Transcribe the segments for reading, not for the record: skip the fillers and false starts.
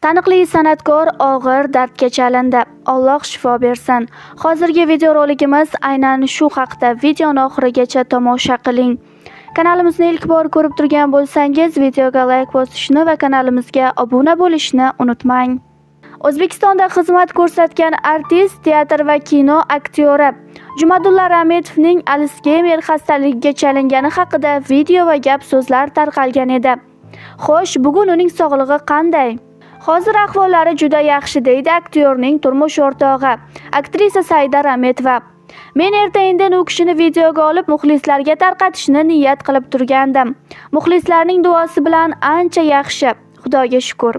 Taniqli san'atkor og'ir dardga chalindi. Alloh shifo bersin. Hozirgi videorolikimiz aynan shu haqda. Videoni oxirigacha tomosha qiling. Kanalimizni ilk bor ko'rib turgan bo'lsangiz, videoga like bosishni va kanalimizga obuna bo'lishni unutmang. O'zbekistonda xizmat ko'rsatgan artist, teatr va kino aktyori Jumadulla Rametovning Alsgeymer xastaligiga chalingani haqida video va gap so'zlar tarqalgan edi. Xo'sh, bugun uning sog'lig'i qanday? Hozir ahvollari juda yaxshi, deydi aktyorning turmush o'rtog'i, aktrisa Saida Rametova. Men erta-indin u kishini videoga olib muxlislarga tarqatishni niyat qilib turgandim. Muxlislarning duosi bilan ancha yaxshi, Xudoga shukr.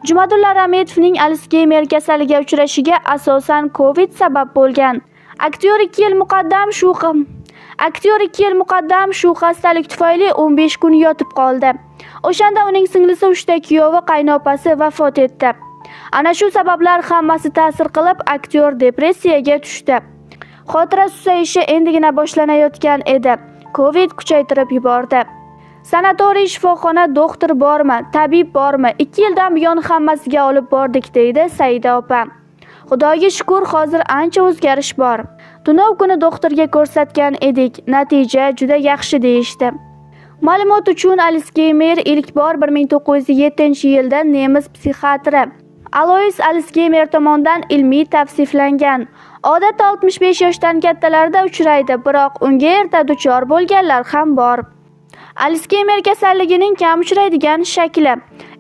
Jumadulla Rametovning Alsgeymer kasaliga uchrashiga asosan Covid sabab bo'lgan. Aktyor 2 yil muqaddam shu xastalik tufayli 15 kun yotib qoldi. O'shanda uning singlisi 3 ta kuyovi, qaynopasi vafot etdi. Ana shu sabablar hammasi ta'sir qilib, aktyor depressiyaga tushdi. Xotira susayishi endigina boshlanayotgan edi. Covid kuchaytirib yubordi. Sanatoriy, shifoxona, doktor bormi, tabib bormi? 2 yildan buyon hammasiga olib bordik, deydi Saida opa. Xudoga shukr, hozir ancha o'zgarish bor. Tunov kuni doktorga ko'rsatgan edik, natija juda yaxshi deyishdi. Ma'lumot uchun, Alsgeymer ilk bor 1907-yilda nemis psixiatri Alois Alsgeymer tomonidan ilmiy tavsiflangan. Odatda 65 yoshdan kattalarda uchraydi, biroq unga erta duchor bo'lganlar ham bor. Alsgeymer kasalligining kam uchraydigan shakli.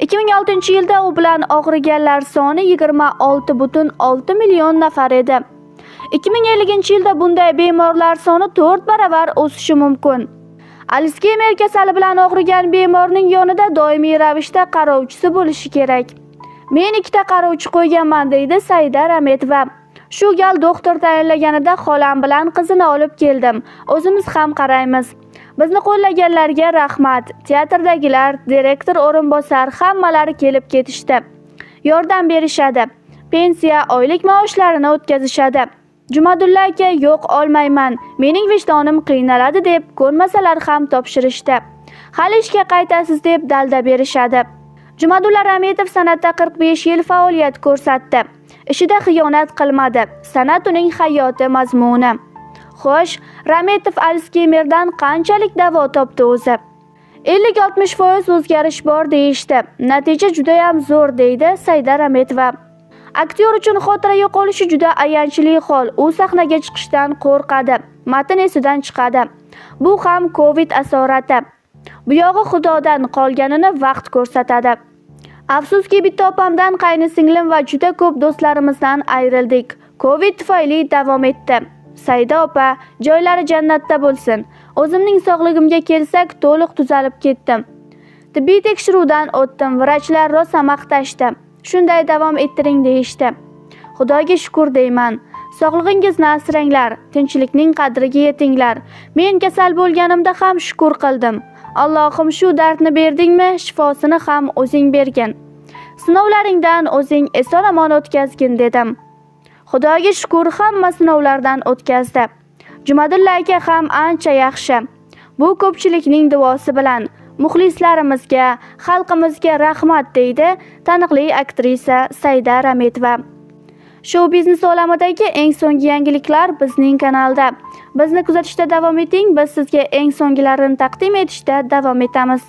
2006-yilda u bilan og'riganlar soni 26,6 million nafar edi. 2050-yilda bunday bemorlar soni 4 baravar o'sishi mumkin. Alsgeymer kasali bilan og'rigan bemorning yonida doimiy ravishda qarovchisi bo'lishi kerak. Men 2 ta qarovchi qo'yganman, deydi Saida Rametova. Shu gal doktor tayinlaganida xolam bilan qizini olib keldim. O'zimiz ham qaraymiz. Bizni qo'llaganlarga rahmat. Teatrdagilar, direktor o'rinbosar hammalari kelib ketishdi. Yordam berishadi. Pensiya, oylik maoshlarini o'tkazishadi. Jumadulla aka, yo'q olmayman, mening vijdonim qiynaladi deb ko'nmasalar ham topshirishdi. Hali ishga qaytasiz deb dalda berishadi. Jumadulla Rametov san'atda 45 yil faoliyat ko'rsatdi. Ishida xiyonat qilmadi. San'at uning hayoti mazmuni. Xo'sh, Rametov Alsgeymerdan qanchalik davo topdi o'zi? 50-60% o'zgarish bor deyishdi. Natija juda ham zo'r, deydi Saida Rametova. Aktyor uchun xotira yo'qolishi juda ayanchli hol. U sahnaga chiqishdan qo'rqadi. Matn esidan chiqadi. Bu ham Covid asorati. Bu yog'i Xudodan qolganini vaqt ko'rsatadi. Afsuski, bitta opamdan, qaynisinglim va juda ko'p do'stlarimizdan ayrildik. Covid tufayli davom etdi. Saida opa, joylari jannatda bo'lsin. O'zimning sog'ligimga kelsak, to'liq tuzalib ketdim. Tibbiy tekshiruvdan o'tdim, vrachlar rosa maqtashdi. Shunday davom ettiring deyishdi. Xudoga shukr deyman. Sog'lig'ingizni asranglar, tinchlikning qadriga yetinglar. Men kasal bo'lganimda ham shukr qildim. Allohim, shu dardni berdingmi, shifosini ham o'zing bergin. Sinovlaringdan o'zing eson-omon o'tkazgin, dedim. Xudoga shukr, hamma sinovlardan o'tkazdi. Jumadulla aka ham ancha yaxshi. Bu ko'pchilikning duosi bilan. Muxlislarimizga, xalqimizga rahmat, deydi taniqli aktrisa Saida Rametova. Shou biznes olamidagi eng so'nggi yangiliklar bizning kanalda. Bizni kuzatishda davom eting, biz sizga eng so'nggilarini taqdim etishda davom etamiz.